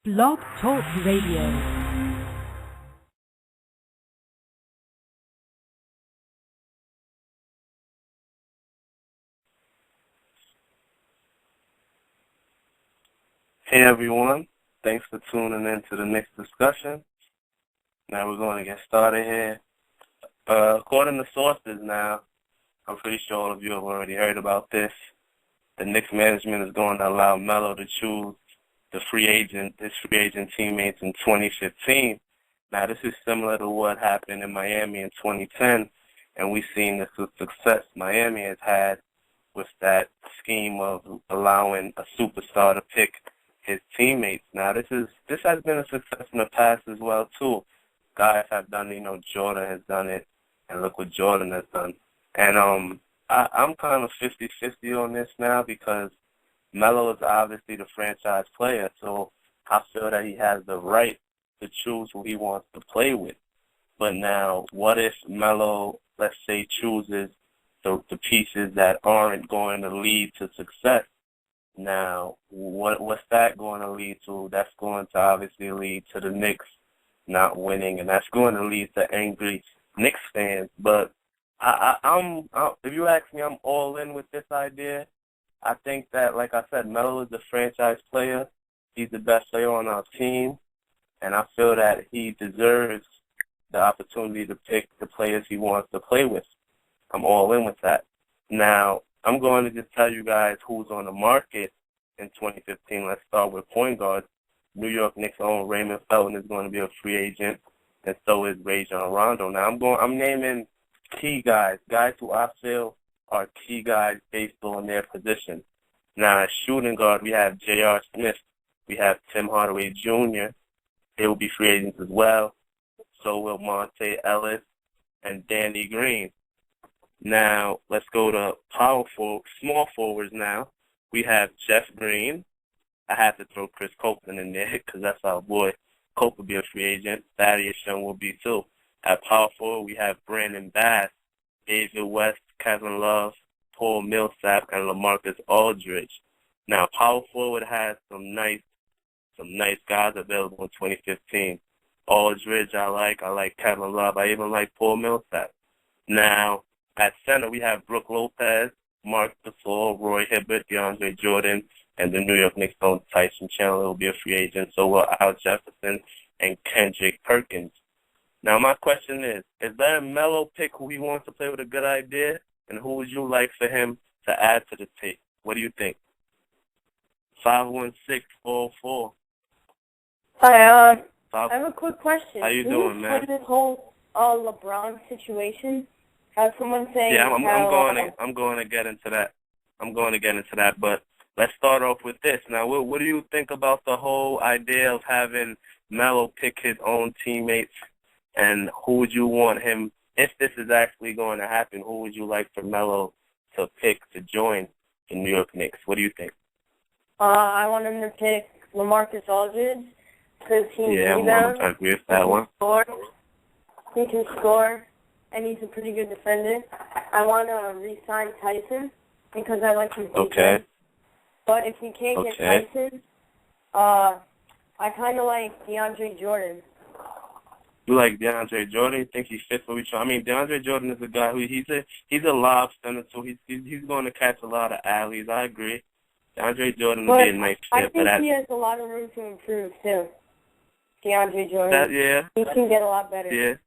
Blog Talk Radio. Hey everyone, thanks for tuning in to the Knicks discussion. Now we're going to get started here. According to sources now, I'm pretty sure all of you have already heard about this. The Knicks management is going to allow Melo to choose his free agent teammates in 2015. Now this is similar to what happened in Miami in 2010, and we've seen the success Miami has had with that scheme of allowing a superstar to pick his teammates. Now this has been a success in the past as well too. Guys have done it, Jordan has done it, and look what Jordan has done. And I'm kind of 50-50 on this now because Melo is obviously the franchise player, so I feel that he has the right to choose who he wants to play with. But now, what if Melo, let's say, chooses the pieces that aren't going to lead to success? Now, what's that going to lead to? That's going to obviously lead to the Knicks not winning, and that's going to lead to angry Knicks fans. But if you ask me, I'm all in with this idea. I think that, like I said, Melo is the franchise player. He's the best player on our team, and I feel that he deserves the opportunity to pick the players he wants to play with. I'm all in with that. Now, I'm going to just tell you guys who's on the market in 2015. Let's start with point guard. New York Knicks' own Raymond Felton is going to be a free agent, and so is Rajon Rondo. Now, I'm naming key guys who I feel are key guys based on their position. Now, at shooting guard, we have J.R. Smith. We have Tim Hardaway Jr. They will be free agents as well. So will Monte Ellis and Danny Green. Now, let's go to small forwards now. We have Jeff Green. I have to throw Chris Copeland in there because that's our boy. Cope will be a free agent. Thaddeus Young will be too. At power forward, we have Brandon Bass, David West, Kevin Love, Paul Millsap, and LaMarcus Aldridge. Now, power forward has some nice guys available in 2015. Aldridge, I like Kevin Love. I even like Paul Millsap. Now, at center, we have Brook Lopez, Mark Gasol, Roy Hibbert, DeAndre Jordan, and the New York Knicks' own Tyson Chandler will be a free agent. So will Al Jefferson and Kendrick Perkins. Now, my question is that a Melo pick who he wants to play with a good idea? And who would you like for him to add to the tape? What do you think? 516-404. Hi, I have a quick question. How you doing, man? This whole LeBron situation. Have someone saying? Yeah, I'm going to get into that. But let's start off with this. Now, what do you think about the whole idea of having Melo pick his own teammates? And who would you want him, if this is actually going to happen, who would you like for Melo to pick to join the New York Knicks? What do you think? I want him to pick LaMarcus Aldridge because he I agree with that one. He can score, and he's a pretty good defender. I want to re-sign Tyson because I like his defense. Okay. But if we can't get Tyson, I kind of like DeAndre Jordan. You like DeAndre Jordan? You think he fits what we try? I mean, DeAndre Jordan is a guy who he's a lob center, so he's going to catch a lot of alleys. I agree. DeAndre Jordan would be a nice fit. I think he has a lot of room to improve too. DeAndre Jordan. He can get a lot better. Yeah.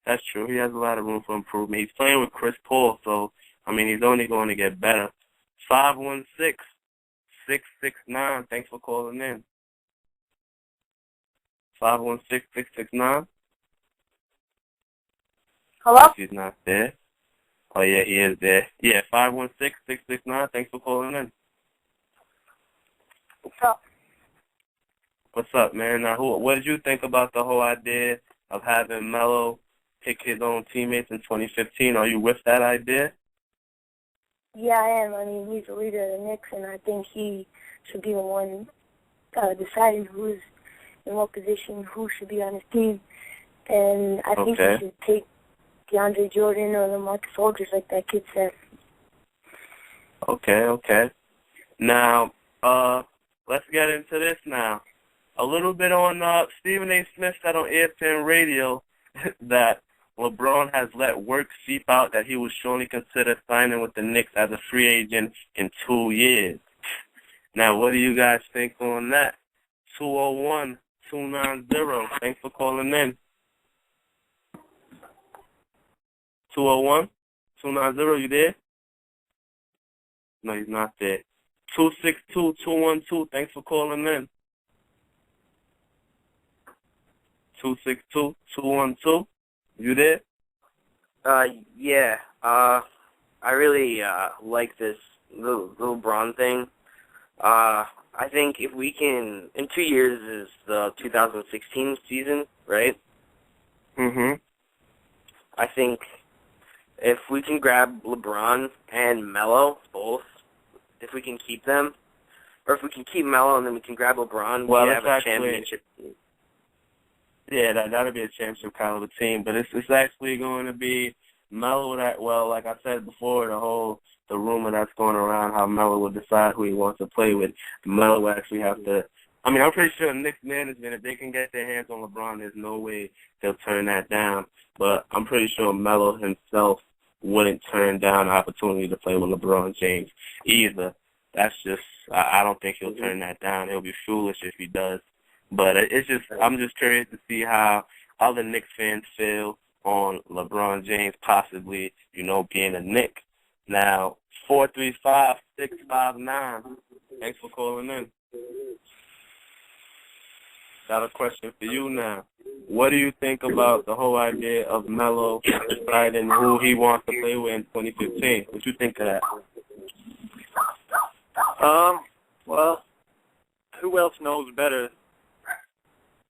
That's true. He has a lot of room for improvement. He's playing with Chris Paul, so I mean he's only going to get better. 516-669. Thanks for calling in. 516-669. Hello? He's not there. Oh, yeah, he is there. Yeah, 516-669. Thanks for calling in. What's up? What's up, man? Now, what did you think about the whole idea of having Melo pick his own teammates in 2015? Are you with that idea? Yeah, I am. I mean, he's the leader of the Knicks, and I think he should be the one deciding who's in what position, who should be on his team. And I think he should take DeAndre Jordan or LaMarcus Aldridge like that kid said. Okay. Now, let's get into this now. a little bit on Stephen A. Smith said on ESPN Radio that LeBron has let word seep out that he would surely consider signing with the Knicks as a free agent in 2 years. Now, what do you guys think on that? 201-290. Thanks for calling in. 201-290, you there? No, he's not there. 262-212, thanks for calling in. 262-212, you there? Yeah. I really like this little LeBron thing. I think if we can, in 2 years is the 2016 season, right? Mm-hmm. I think if we can grab LeBron and Melo, both, if we can keep them, or if we can keep Melo and then we can grab LeBron, we have a championship team. Yeah, that'll be a championship caliber team, but it's actually going to be Melo that, well, like I said before, the rumor that's going around how Melo will decide who he wants to play with. Melo will actually have to, I mean, I'm pretty sure Knicks management, if they can get their hands on LeBron, there's no way they'll turn that down. But I'm pretty sure Melo himself wouldn't turn down the opportunity to play with LeBron James either. That's just, I don't think he'll turn that down. He'll be foolish if he does. But I'm just curious to see how other Knicks fans feel on LeBron James possibly, being a Knick. Now, 435-659. Thanks for calling in. Got a question for you now. What do you think about the whole idea of Melo deciding who he wants to play with in 2015? What you think of that? Well, who else knows better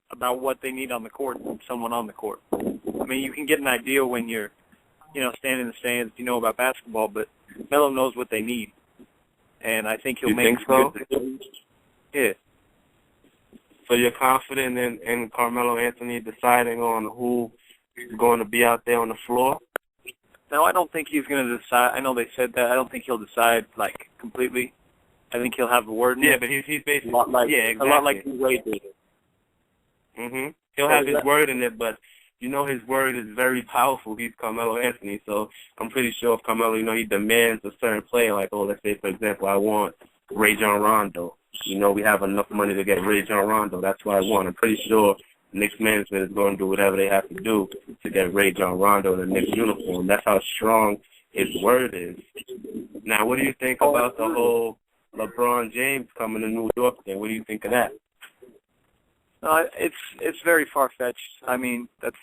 about what they need on the court than someone on the court? I mean, you can get an idea when you're, standing in the stands, about basketball, but Melo knows what they need. And I think he'll make so? Good decisions. Yeah. So you're confident in Carmelo Anthony deciding on who is going to be out there on the floor? No, I don't think he's going to decide. I know they said that. I don't think he'll decide, completely. I think he'll have a word in it. Yeah, but he's basically, a lot like Wade did. Mm-hmm. He'll have his word in it, but his word is very powerful. He's Carmelo Anthony, so I'm pretty sure if Carmelo, he demands a certain player, like, let's say, for example, I want Rajon Rondo. We have enough money to get Rajon Rondo. That's what I want. I'm pretty sure Knicks management is going to do whatever they have to do to get Rajon Rondo in the Knicks uniform. That's how strong his word is. Now, what do you think about the whole LeBron James coming to New York thing? What do you think of that? It's very far-fetched. I mean, that's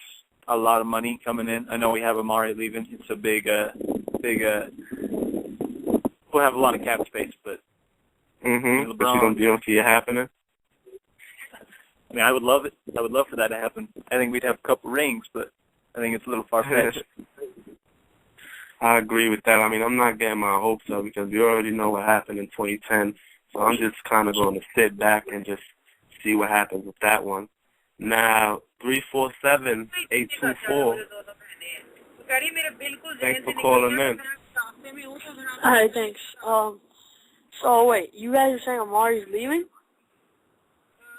a lot of money coming in. I know we have Amari leaving. It's a big, we'll have a lot of cap space, but LeBron, but you don't see it happening? I mean, I would love it. I would love for that to happen. I think we'd have a couple rings, but I think it's a little far-fetched. I agree with that. I mean, I'm not getting my hopes up because we already know what happened in 2010, so I'm just kind of going to sit back and just see what happens with that one. Now, 347-824. Thanks for calling in. Hi, thanks. So wait, you guys are saying Amari's leaving?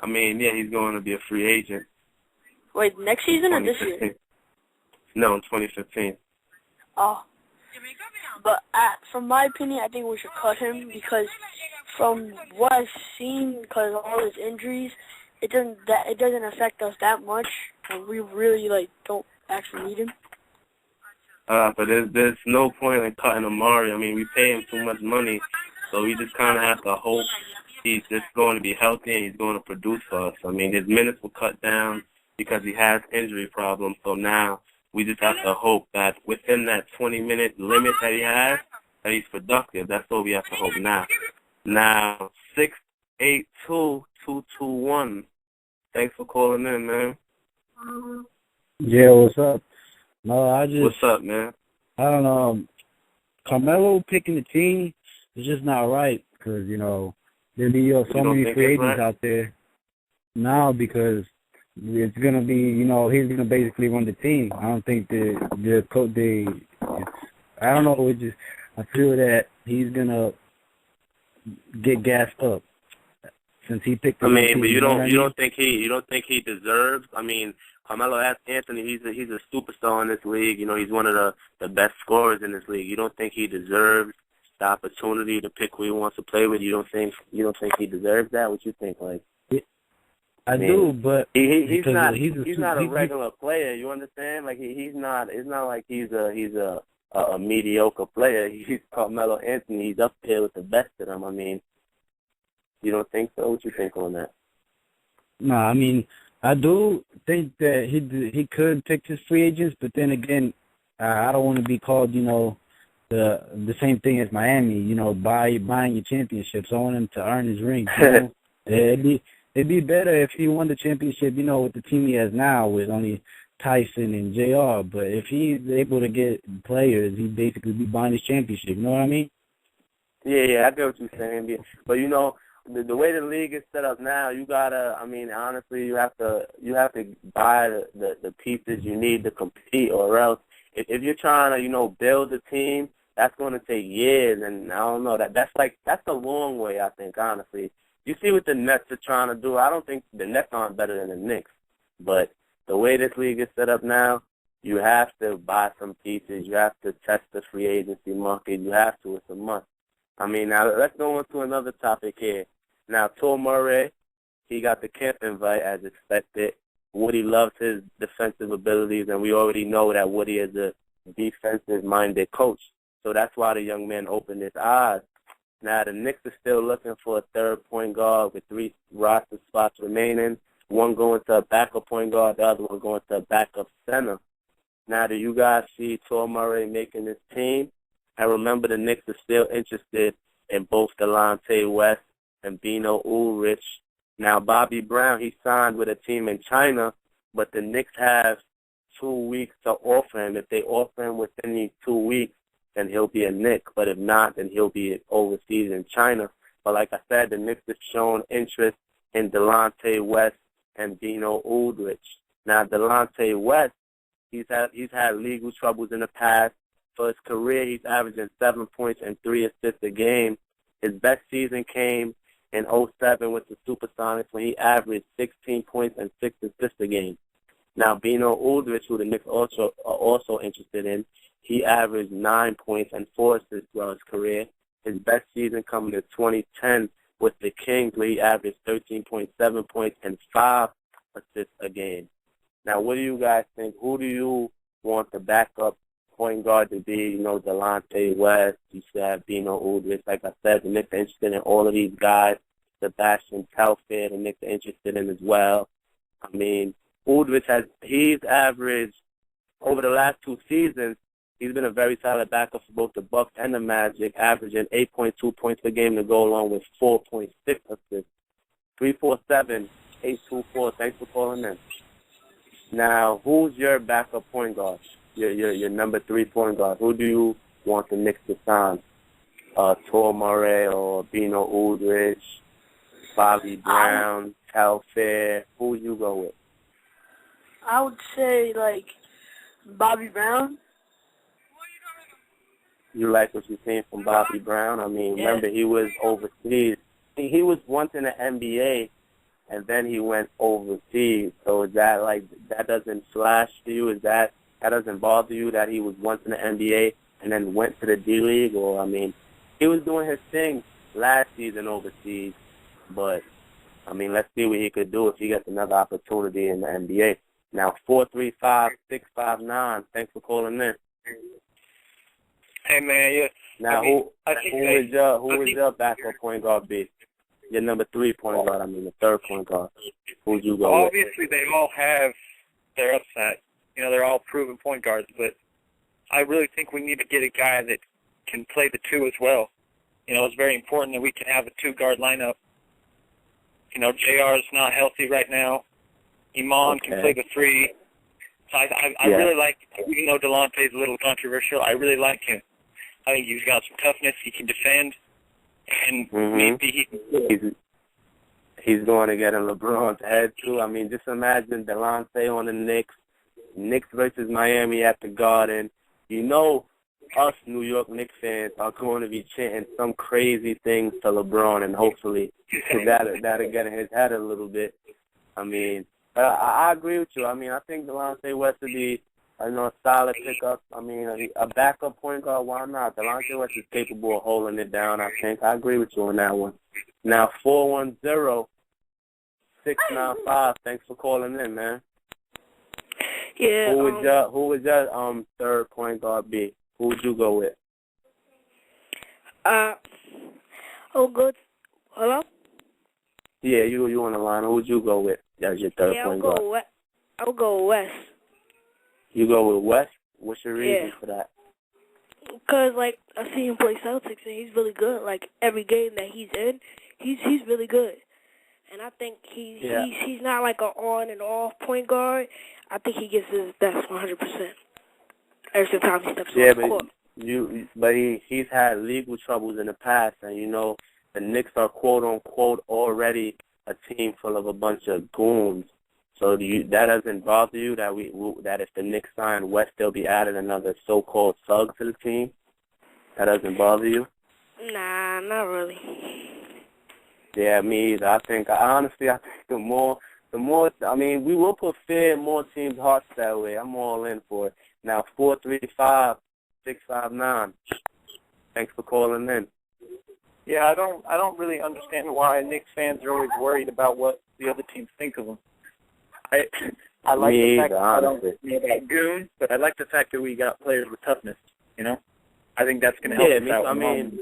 I mean, yeah, he's going to be a free agent. Wait, next season or this year? No, in 2015. Oh. But from my opinion, I think we should cut him because from what I've seen, because of all his injuries, it doesn't affect us that much, and we really don't actually need him. But there's no point in cutting Amari. I mean, we pay him too much money, so we just kind of have to hope he's just going to be healthy and he's going to produce for us. I mean, his minutes will cut down because he has injury problems, so now we just have to hope that within that 20-minute limit that he has, that he's productive. That's all we have to hope now. Now, 682-221. Thanks for calling in, man. Yeah, what's up? No, What's up, man? I don't know. Carmelo picking the team is just not right because, there'll be so many free agents out there now because it's going to be, he's going to basically run the team. I don't think I don't know, I feel that he's going to get gassed up. since he picked I the mean, team. but you know what I mean? don't think he deserves. I mean, Carmelo Anthony, he's a superstar in this league. You know, he's one of the best scorers in this league. You don't think he deserves the opportunity to pick who he wants to play with? You don't think he deserves that? What you think, like? I do, but he's not a regular player. You understand? Like he's not. It's not like he's a mediocre player. He's Carmelo Anthony. He's up there with the best of them. I mean, you don't think so? What you think on that? No, I mean, I do think that he could pick his free agents, but then again, I don't want to be called, the same thing as Miami, buying your championships. I want him to earn his rings. It'd be better if he won the championship, with the team he has now with only Tyson and JR. But if he's able to get players, he'd basically be buying his championship. You know what I mean? Yeah, I get what you're saying. Yeah. But the way the league is set up now, you gotta. I mean, honestly, you have to buy the pieces you need to compete, or else if you're trying to build a team, that's going to take years. And I don't know that's a long way. I think honestly. You see what the Nets are trying to do. I don't think the Nets aren't better than the Knicks. But the way this league is set up now, you have to buy some pieces. You have to test the free agency market. You have to. It's a must. I mean, now let's go on to another topic here. Now, Toure Murry, he got the camp invite as expected. Woody loves his defensive abilities, and we already know that Woody is a defensive-minded coach. So that's why the young man opened his eyes. Now, the Knicks are still looking for a third point guard with 3 roster spots remaining, one going to a backup point guard, the other one going to a backup center. Now, do you guys see Toure Murry making this team? And remember, the Knicks are still interested in both Delonte West and Bino Ulrich. Now, Bobby Brown, he signed with a team in China, but the Knicks have 2 weeks to offer him. If they offer him within these 2 weeks, then he'll be a Knick. But if not, then he'll be overseas in China. But like I said, the Knicks have shown interest in Delonte West and Bino Ulrich. Now, Delonte West, he's had legal troubles in the past. For his career, he's averaging 7 points and 3 assists a game. His best season came in 2007 with the Supersonics when he averaged 16 points and 6 assists a game. Now, Bino Ulrich, who the Knicks are also interested in, he averaged 9 points and 4 assists throughout his career. His best season coming in 2010 with the Kings, where he averaged 13.7 points and 5 assists a game. Now, what do you guys think? Who do you want the backup point guard to be? Delonte West, you should have Bino Ulrich. Like I said, the Knicks are interested in all of these guys. Sebastian Telfair, the Knicks are interested in as well. I mean, Ulrich he's averaged, over the last 2 seasons, he's been a very solid backup for both the Bucks and the Magic, averaging 8.2 points per game to go along with 4.6 assists. 347-824. Thanks for calling in. Now, who's your backup point guard? Your number 3 point guard. Who do you want the Knicks to sign? Toure Murry or Bino Ulrich, Bobby Brown, Telfair? Who would you go with? I would say, Bobby Brown. You like what you've seen from Bobby Brown? I mean, remember, he was overseas. He was once in the NBA, and then he went overseas. So is that, that doesn't flash to you? That doesn't bother you that he was once in the NBA and then went to the D-League? Or, I mean, he was doing his thing last season overseas. But, I mean, let's see what he could do if he gets another opportunity in the NBA. Now, 435-659. Thanks for calling in. Hey, man, yeah. Now, who is your backup point guard be? Your number 3 point guard, the third point guard. Who'd you go with? Obviously, they all have their upside. They're all proven point guards, but I really think we need to get a guy that can play the 2 as well. It's very important that we can have a 2-guard lineup. JR is not healthy right now. Iman can play the 3. So I really like, even though Delonte's a little controversial, I really like him. I think he's got some toughness. He can defend, and maybe he can. He's going to get in LeBron's head, too. I mean, just imagine Delonte on the Knicks versus Miami at the Garden. us New York Knicks fans are going to be chanting some crazy things to LeBron, and hopefully that'll get in his head a little bit. I mean, I agree with you. I mean, I think Delonte West would be a solid pickup. I mean, a backup point guard, why not? Delonte West is capable of holding it down, I think. I agree with you on that one. Now, 410-695, thanks for calling in, man. Yeah. Who would your third point guard be? Who would you go with? Oh, good. Hello? Yeah, you on the line. Who would you go with as your third point guard? I'll go West. You go with West? What's your reason for that? Because, like, I see him play Celtics, and he's really good. Like, every game that he's in, he's really good. And I think he's not like an on and off point guard. I think he gets his best 100% every single time he steps on the court. But he's had legal troubles in the past, and you know the Knicks are quote unquote already a team full of a bunch of goons. So that doesn't bother you that if the Knicks sign West, they'll be adding another so-called thug to the team? That doesn't bother you? Nah, not really. Yeah, me either. I think the more, I mean, we will put fear in more teams' hearts that way. I'm all in for it. Now, 435-659. Thanks for calling in. Yeah, I don't really understand why Knicks fans are always worried about what the other teams think of them. I like the fact that I don't know about goons, but I like the fact that we got players with toughness, you know? I think that's going to help us out. I mean,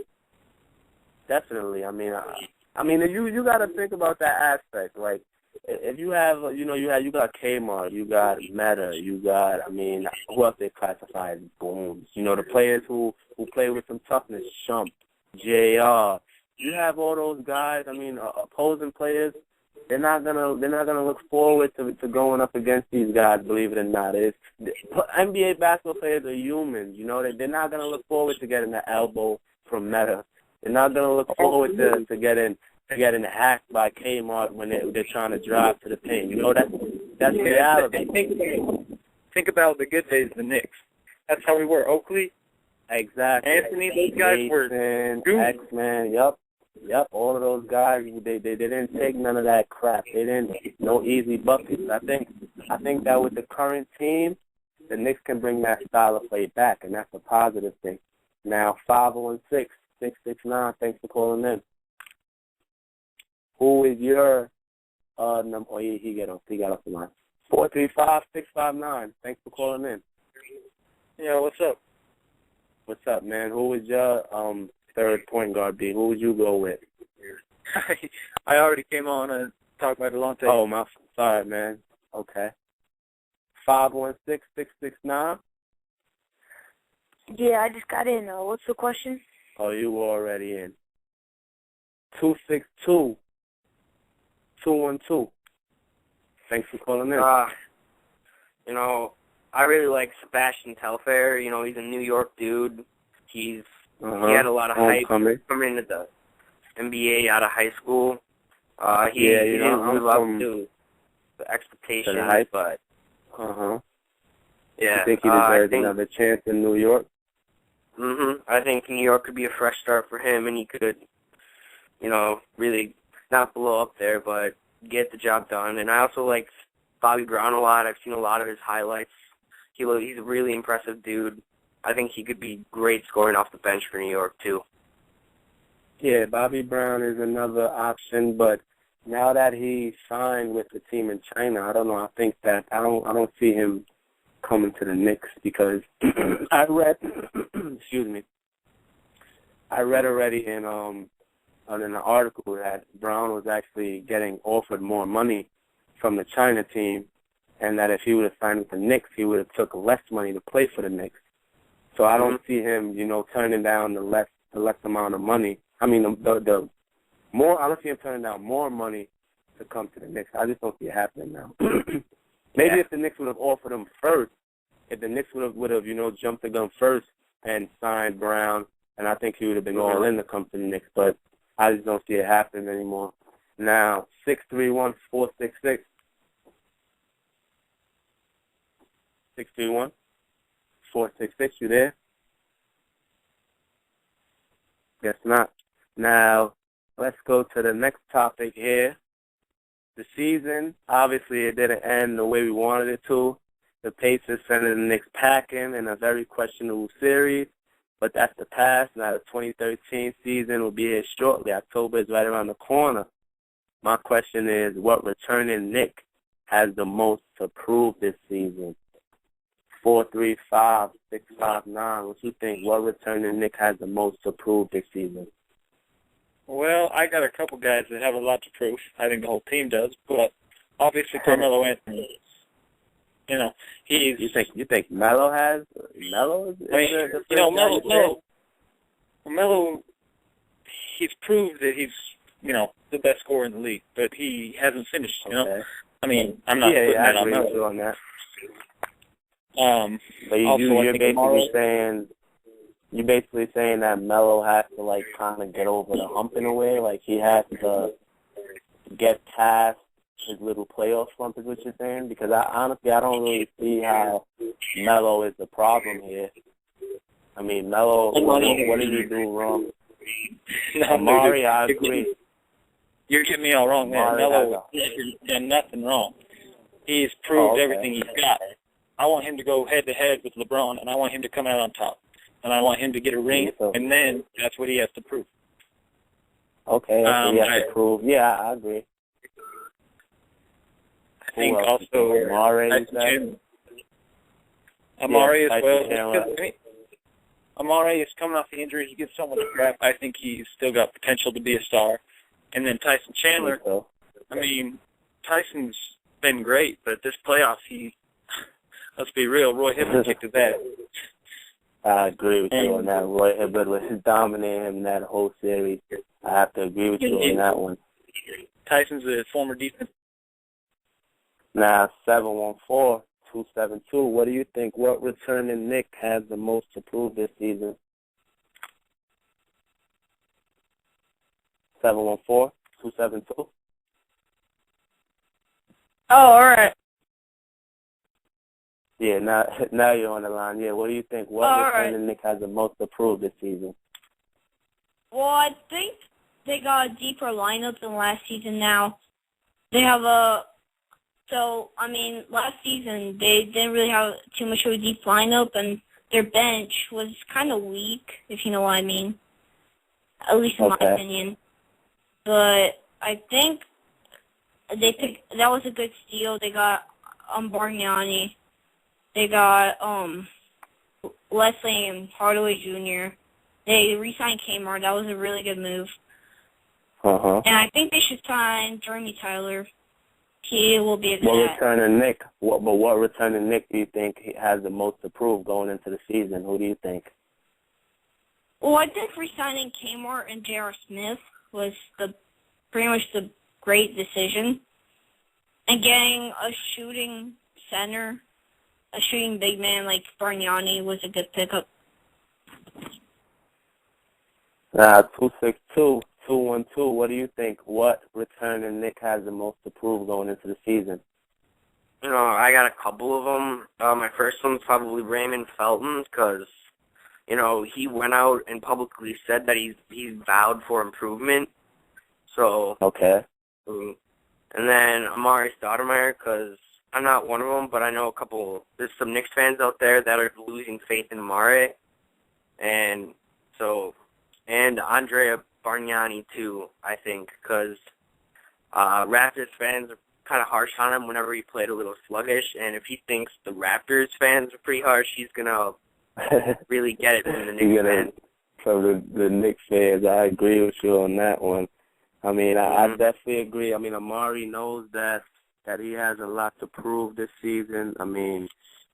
definitely. I mean, you got to think about that aspect. Like, if you have, you got Kmart, you got Meta, you got, who else they classify as goons? You know, the players who play with some toughness, Shump, JR. You have all those guys. I mean, opposing players. They're not gonna look forward to going up against these guys. Believe it or not, NBA basketball players are humans. You know, they're not gonna look forward to getting the elbow from Meta. They're not gonna look forward to getting hacked by Kmart when they're trying to drive to the paint. You know, that's reality. Think about the good days of the Knicks. That's how we were. Oakley, exactly. Anthony, those guys were X-Man. Yep, all of those guys, they didn't take none of that crap. They didn't, no easy buckets. I think that with the current team, the Knicks can bring that style of play back, and that's a positive thing. Now, 516-669, thanks for calling in. Who is your number? Oh, he got off the line. 435-659, thanks for calling in. Yeah, what's up? What's up, man? Who is your third point guard be? Who would you go with? I already came on and talked about Delonte. Oh, sorry, man. Okay. 516-669. Yeah, I just got in. What's the question? Oh, you were already in. 262-212. Thanks for calling in. You know, I really like Sebastian Telfair. You know, he's a New York dude. He had a lot of hype coming into the NBA out of high school. He didn't live up to the expectations, but yeah. You think he deserves another chance in New York? I think New York could be a fresh start for him, and he could, really not blow up there, but get the job done. And I also like Bobby Brown a lot. I've seen a lot of his highlights. He's a really impressive dude. I think he could be great scoring off the bench for New York, too. Yeah, Bobby Brown is another option, but now that he signed with the team in China, I don't know. I think that I don't see him coming to the Knicks because I read already in an article that Brown was actually getting offered more money from the China team, and that if he would have signed with the Knicks, he would have took less money to play for the Knicks. So I don't see him, turning down the less amount of money. I mean, the more, I don't see him turning down more money to come to the Knicks. I just don't see it happening now. Maybe if the Knicks would have offered him first, if the Knicks would have jumped the gun first and signed Brown, and I think he would have been all in to come to the Knicks. But I just don't see it happening anymore. Now, 631-466. 631-466, you there? Guess not. Now, let's go to the next topic here. The season, obviously, it didn't end the way we wanted it to. The Pacers sent the Knicks packing in a very questionable series, but that's the past. Now, the 2013 season will be here shortly. October is right around the corner. My question is, what returning Knick has the most to prove this season? 4-3-5, 6-5-9. What you think? What returning Knick has the most to prove this season? Well, I got a couple guys that have a lot to prove. I think the whole team does, but obviously Carmelo Anthony. You know, he's. You think Melo has? Melo? Melo. He's proved that he's the best scorer in the league, but he hasn't finished. You know, I mean, I'm not putting that on Melo. On that. But you're basically saying that Melo has to like kind of get over the hump in a way, like he has to get past his little playoff slump, is what you're saying? Because honestly I don't really see how Melo is the problem here. I mean, Melo, what did he do wrong? Amari, I agree. You're getting me all wrong, man. Melo has done nothing wrong. He's proved everything he's got. I want him to go head-to-head with LeBron, and I want him to come out on top. And I want him to get a ring, and then that's what he has to prove. Okay, he has to prove. Yeah, I agree. I think also Amari as well. Amari is coming off the injury. He gets so much crap. I think he's still got potential to be a star. And then Tyson Chandler. I mean, Tyson's been great, but this playoffs, let's be real, Roy Hibbert kicked his ass. I agree with you on that. Roy Hibbert was dominating him in that whole series. I have to agree with you on that one. Tyson's a former defense. Now, 714-272. What do you think? What returning Knick has the most to prove this season? 714-272. Oh, all right. Yeah, now you're on the line. Yeah, what do you think? What returning Knick has the most to prove this season? Well, I think they got a deeper lineup than last season now. They have last season they didn't really have too much of a deep lineup, and their bench was kind of weak, if you know what I mean. At least in my opinion. But I think that was a good steal. They got Bargnani. They got Leslie and Hardaway Jr. They re-signed Kmart. That was a really good move. And I think they should sign Jeremy Tyler. He will be a good What returning Knick do you think has the most to prove going into the season? Who do you think? Well, I think re-signing Kmart and J.R. Smith was pretty much the great decision. And getting a shooting center, a shooting big man like Bargnani was a good pickup. 262-212. What do you think? What returning Knick has the most to prove going into the season? I got a couple of them. My first one's probably Raymond Felton because, he went out and publicly said that he's vowed for improvement. So. Okay. And then Amari Stoudemire because I'm not one of them, but I know there's some Knicks fans out there that are losing faith in Amari. And Andrea Bargnani, too, I think, because Raptors fans are kind of harsh on him whenever he played a little sluggish, and if he thinks the Raptors fans are pretty harsh, he's going to really get it from the Knicks fans. From the Knicks fans, I agree with you on that one. I mean, I definitely agree. I mean, Amari knows that he has a lot to prove this season. I mean,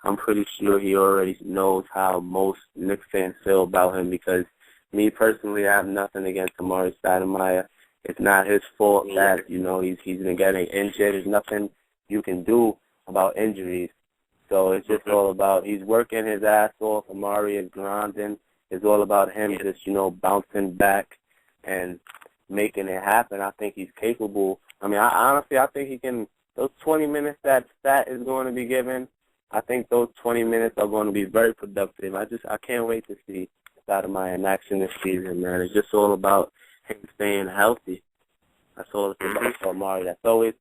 I'm pretty sure he already knows how most Knicks fans feel about him because me personally, I have nothing against Amari Stoudemire. It's not his fault that, he's been getting injured. There's nothing you can do about injuries. So it's just all about he's working his ass off. Amari is grinding. It's all about him just, bouncing back and making it happen. I think he's capable. I mean, I think he can. Those 20 minutes that Stat is going to be given, I think those 20 minutes are going to be very productive. I can't wait to see out of my inaction this season, man. It's just all about him staying healthy. That's all it's about for Murray. That's always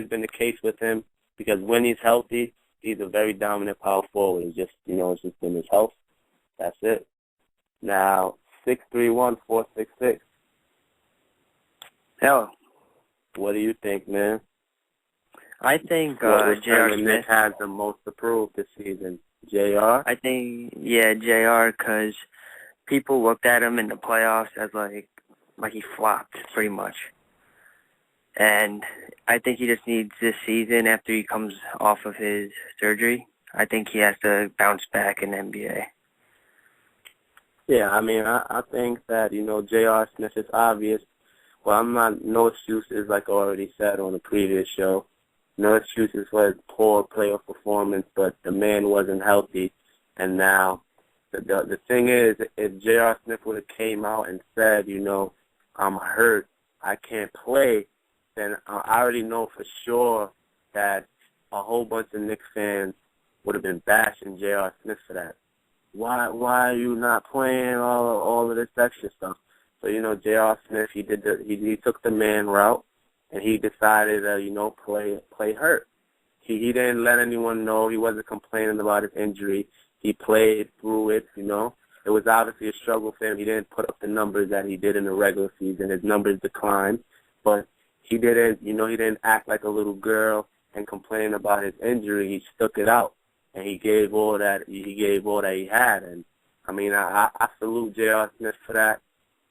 been the case with him, because when he's healthy, he's a very dominant power forward. It's just, it's just been his health. That's it. Now, 631-466. Hell, what do you think, man? I think J.R. Smith Smith has the most approved this season. J.R.? I think, J.R., because people looked at him in the playoffs as like he flopped pretty much. And I think he just needs this season, after he comes off of his surgery, I think he has to bounce back in the NBA. Yeah, I mean, I think that, J.R. Smith is obvious. Well, no excuses, like I already said on the previous show. No excuses for his poor playoff performance, but the man wasn't healthy. And now, the thing is, if J.R. Smith would have came out and said, I'm hurt, I can't play, then I already know for sure that a whole bunch of Knicks fans would have been bashing J.R. Smith for that. Why are you not playing all of this extra stuff? So, J.R. Smith, he took the man route, and he decided to, play hurt. He didn't let anyone know. He wasn't complaining about his injury. He played through it, It was obviously a struggle for him. He didn't put up the numbers that he did in the regular season. His numbers declined, but he didn't act like a little girl and complain about his injury. He stuck it out, and he gave all that he had. And, I mean, I salute J.R. Smith for that,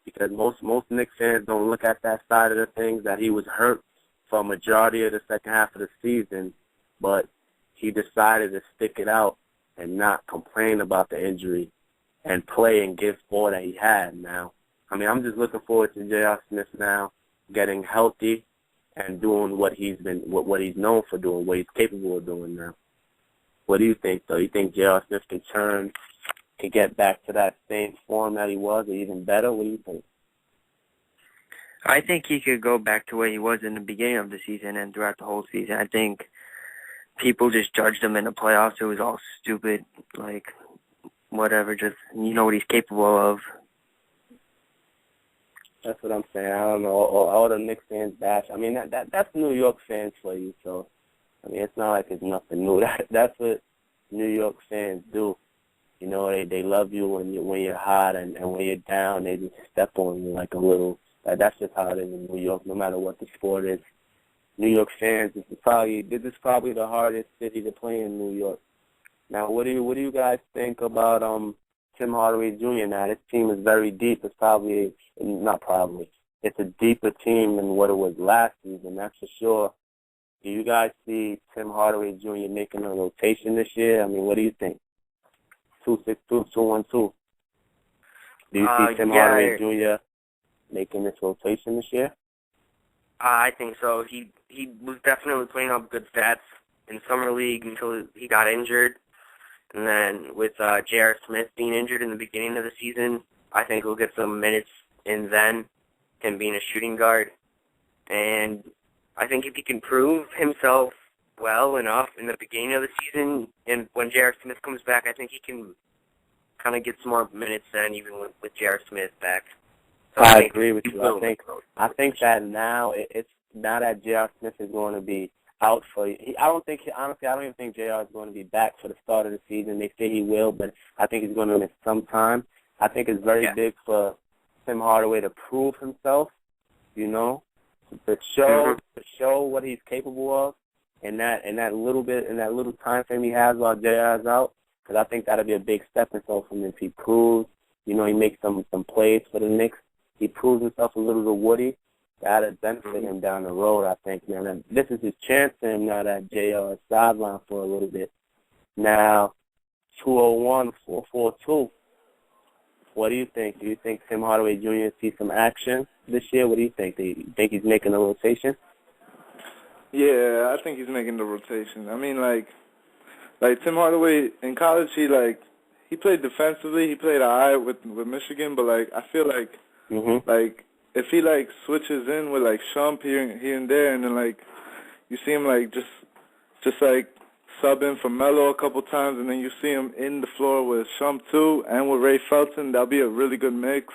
because most Knicks fans don't look at that side of the things, that he was hurt for a majority of the second half of the season, but he decided to stick it out and not complain about the injury and play and give all that he had now. I mean, I'm just looking forward to J.R. Smith now getting healthy and doing what he's known for doing, what he's capable of doing now. What do you think, though? You think J.R. Smith can get back to that same form that he was, or even better? What do you think? I think he could go back to where he was in the beginning of the season and throughout the whole season. I think people just judged him in the playoffs. It was all stupid, like, whatever, just, what he's capable of. That's what I'm saying. I don't know. All the Knicks fans bash. I mean, that's New York fans for you, so, I mean, it's not like it's nothing new. That's what New York fans do. They love you when you're hot, and when you're down, they just step on you like a little. That's just how it is in New York, no matter what the sport is. New York fans, this is probably the hardest city to play in, New York. Now, what do you guys think about Tim Hardaway Jr. now? This team is very deep. It's it's a deeper team than what it was last season, that's for sure. Do you guys see Tim Hardaway Jr. making a rotation this year? I mean, what do you think? 262-212. Do you see Tim Hardaway Jr. making this rotation this year? I think so. He was definitely putting up good stats in summer league until he got injured. And then with J.R. Smith being injured in the beginning of the season, I think he'll get some minutes in then, him being a shooting guard. And I think if he can prove himself well enough in the beginning of the season, and when J.R. Smith comes back, I think he can kind of get some more minutes then, even with J.R. Smith back. So I agree with you. I think that now now that J.R. Smith is going to be out for. I don't even think J.R. is going to be back for the start of the season. They say he will, but I think he's going to miss some time. I think it's very big for Tim Hardaway to prove himself. To show what he's capable of, in that little time frame he has while J.R. is out. Because I think that'll be a big stepping stone for him if he proves. He makes some plays for the Knicks. He proves himself a little to Woody. That'll benefit him down the road, I think, man. And this is his chance for him now that J.R. is sidelined for a little bit. Now, 201-442. What do you think? Do you think Tim Hardaway Jr. sees some action this year? What do you think? Do you think he's making a rotation? Yeah, I think he's making the rotation. I mean, like Tim Hardaway in college, he played defensively. He played all right with Michigan, but I feel like if he switches in with Shump here and there, and then you see him just sub in for Melo a couple times, and then you see him in the floor with Shump too, and with Ray Felton. That'll be a really good mix,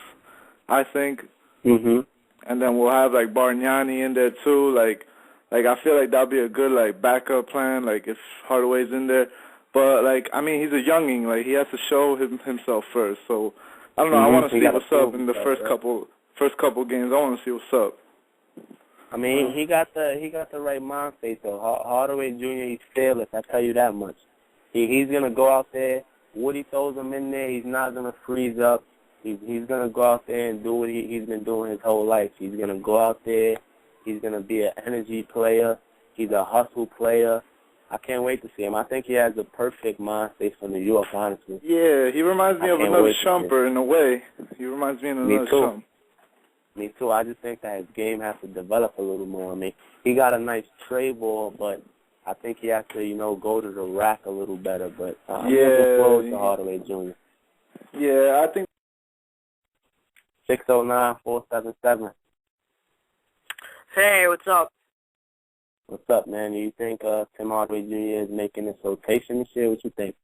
I think. Mhm. And then we'll have like Bargnani in there too. Like I feel like that'll be a good like backup plan. Like if Hardaway's in there, but like I mean he's a youngin. Like he has to show himself first. So I don't know. I want to see what's up in the first couple games. I want to see what's up. I mean, he got the right mind state though. Hardaway Jr. He's fearless. I tell you that much. He's gonna go out there. Woody throws him in there. He's not gonna freeze up. He's gonna go out there and do what he's been doing his whole life. He's gonna go out there. He's gonna be an energy player. He's a hustle player. I can't wait to see him. I think he has the perfect mind state for New York, honestly. Yeah, he reminds me of another Shumper in a way. He reminds me of another Shump. Me too. I just think that his game has to develop a little more. I mean, he got a nice tray ball, but I think he has to, go to the rack a little better. But I'm looking forward to Hardaway Jr. Yeah, I think 609-477. Hey, what's up? What's up, man? Do you think Tim Hardaway Jr. is making this rotation this year? What you think?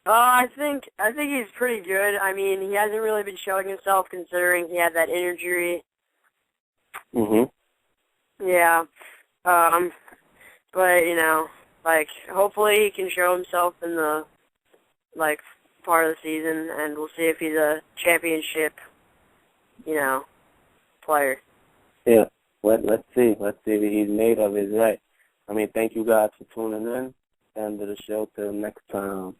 I think he's pretty good. I mean, he hasn't really been showing himself considering he had that injury. Mhm. Yeah. But hopefully he can show himself in the part of the season, and we'll see if he's a championship, player. Yeah. Let's see. Let's see what he's made of. Is right. I mean, thank you guys for tuning in. End of the show. Till next time.